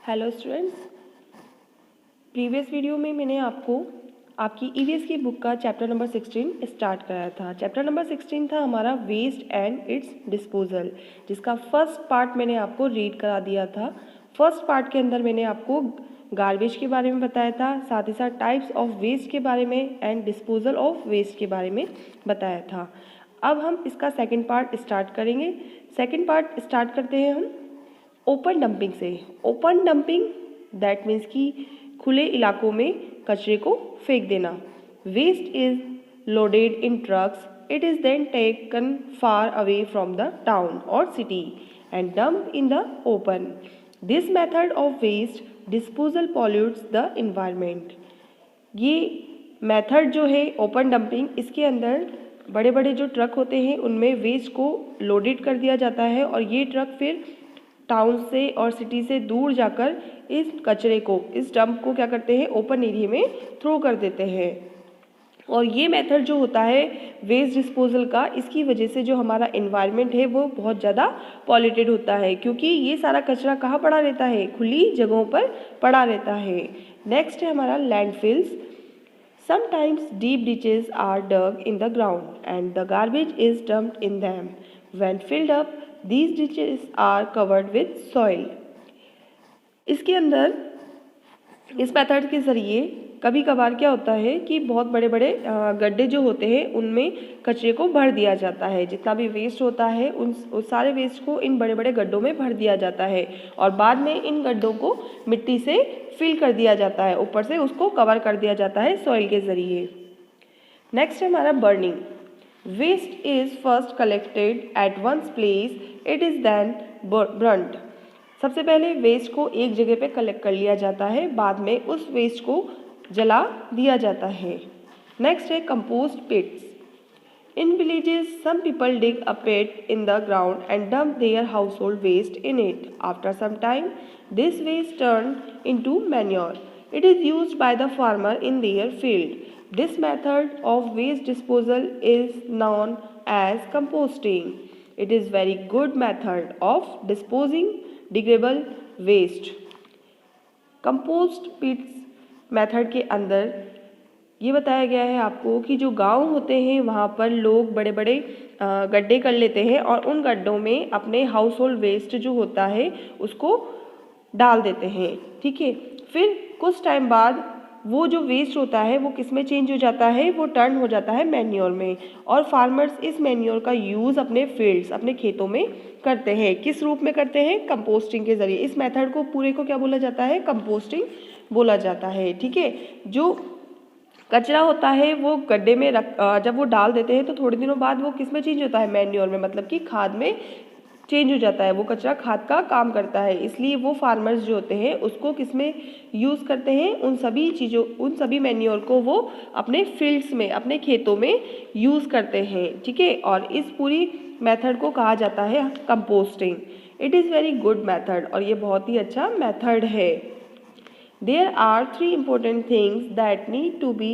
Hello students, previous video में मैंने आपको आपकी ईवीएस की बुक का चैप्टर नंबर 16 स्टार्ट कराया था। चैप्टर नंबर 16 था हमारा वेस्ट एंड इट्स डिस्पोजल, जिसका फर्स्ट पार्ट मैंने आपको रीड करा दिया था। फर्स्ट पार्ट के अंदर मैंने आपको गार्बेज के बारे में बताया था, साथ ही साथ टाइप्स ऑफ वेस्ट के बारे में एंड डिस्पोजल ऑफ वेस्ट के बारे में बताया था। अब हम इसका सेकेंड पार्ट स्टार्ट करेंगे। सेकेंड पार्ट स्टार्ट करते हैं हम ओपन डंपिंग से। ओपन डंपिंग दैट मीन्स कि खुले इलाकों में कचरे को फेंक देना। Waste is loaded in trucks, it is then taken far away from the town और city and dump in the open. This method of waste disposal pollutes the environment. ये मेथड जो है ओपन डंपिंग, इसके अंदर बड़े बड़े जो ट्रक होते हैं उनमें वेस्ट को लोडेड कर दिया जाता है और ये ट्रक फिर टाउन से और सिटी से दूर जाकर इस कचरे को, इस डंप को क्या करते हैं, ओपन एरिया में थ्रो कर देते हैं। और ये मेथड जो होता है वेस्ट डिस्पोजल का, इसकी वजह से जो हमारा एनवायरनमेंट है वो बहुत ज़्यादा पॉल्यूटेड होता है, क्योंकि ये सारा कचरा कहाँ पड़ा रहता है, खुली जगहों पर पड़ा रहता है। नेक्स्ट है हमारा landfills. Sometimes deep ditches are dug in the ground and the garbage is dumped in them. When filled up, these ditches are covered with soil. इसके अंदर इस मेथड के ज़रिए कभी कभार क्या होता है कि बहुत बड़े बड़े गड्ढे जो होते हैं उनमें कचरे को भर दिया जाता है। जितना भी वेस्ट होता है उन सारे वेस्ट को इन बड़े बड़े गड्ढों में भर दिया जाता है और बाद में इन गड्ढों को मिट्टी से फिल कर दिया जाता है, ऊपर से उसको कवर कर दिया जाता है सॉइल के ज़रिए। नेक्स्ट है हमारा burning. Waste is first collected at once place, it is then burned. सबसे पहले वेस्ट को एक जगह पे कलेक्ट कर लिया जाता है, बाद में उस वेस्ट को जला दिया जाता है। नेक्स्ट है compost pits. In villages some people dig a pit in the ground and dump their household waste in it. After some time this waste turn into manure. It is used by the farmer in their field. This method of waste disposal is known as composting. It is very good method of disposing degradable waste. Compost pits method के अंदर ये बताया गया है आपको कि जो गांव होते हैं वहाँ पर लोग बड़े बड़े गड्ढे कर लेते हैं और उन गड्ढों में अपने हाउस होल्ड वेस्ट जो होता है उसको डाल देते हैं। ठीक है, फिर कुछ टाइम बाद वो जो वेस्ट होता है वो किस में चेंज हो जाता है, वो टर्न हो जाता है मैन्योर में। और फार्मर्स इस मैन्योर का यूज़ अपने फील्ड्स, अपने खेतों में करते हैं। किस रूप में करते हैं, कंपोस्टिंग के ज़रिए। इस मेथड को पूरे को क्या बोला जाता है, कंपोस्टिंग बोला जाता है। ठीक है, जो कचरा होता है वो गड्ढे में जब वो डाल देते हैं तो थोड़े दिनों बाद वो किस में चेंज होता है, मैन्योर में, मतलब कि खाद में चेंज हो जाता है। वो कचरा खाद का काम करता है, इसलिए वो फार्मर्स जो होते हैं उसको किस में यूज़ करते हैं, उन सभी मैन्योर को वो अपने फील्ड्स में, अपने खेतों में यूज़ करते हैं। ठीक है, और इस पूरी मेथड को कहा जाता है composting. It is very good method, और ये बहुत ही अच्छा मेथड है। There are 3 important things that need to be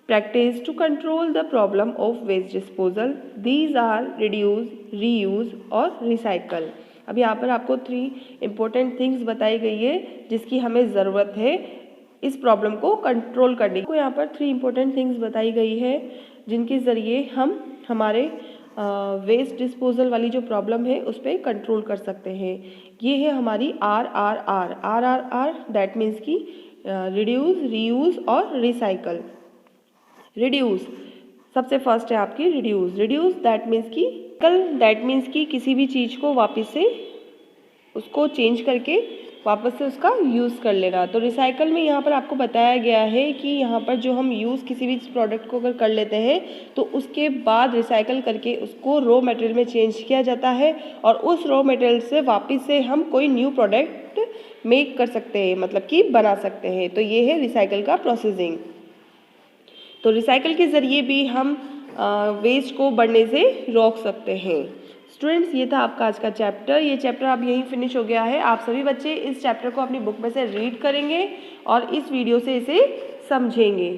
practiced to control the problem of waste disposal. These are reduce, reuse और recycle. अब यहाँ पर आपको 3 important things बताई गई है जिसकी हमें ज़रूरत है इस प्रॉब्लम को कंट्रोल करने को। यहाँ पर 3 important things बताई गई है जिनके ज़रिए हम हमारे वेस्ट डिस्पोजल वाली जो प्रॉब्लम है उस पर कंट्रोल कर सकते हैं। ये है हमारी RRR दैट मीन्स की रिड्यूस, रीयूज़ और रिसाइकल। रिड्यूस सबसे फर्स्ट है आपकी रिड्यूस दैट मीन्स की किसी भी चीज़ को वापस से उसको चेंज करके वापस से उसका यूज़ कर लेना। तो रिसाइकल में यहाँ पर आपको बताया गया है कि यहाँ पर जो हम यूज़ किसी भी प्रोडक्ट को अगर कर लेते हैं तो उसके बाद रिसाइकल करके उसको रॉ मटेरियल में चेंज किया जाता है और उस रॉ मटेरियल से वापस से हम कोई न्यू प्रोडक्ट मेक कर सकते हैं, मतलब कि बना सकते हैं। तो ये है रिसाइकल का प्रोसेसिंग। तो रिसाइकल के ज़रिए भी हम वेस्ट को बढ़ने से रोक सकते हैं। स्टूडेंट्स, ये था आपका आज का चैप्टर। ये चैप्टर अब यहीं फिनिश हो गया है। आप सभी बच्चे इस चैप्टर को अपनी बुक में से रीड करेंगे और इस वीडियो से इसे समझेंगे।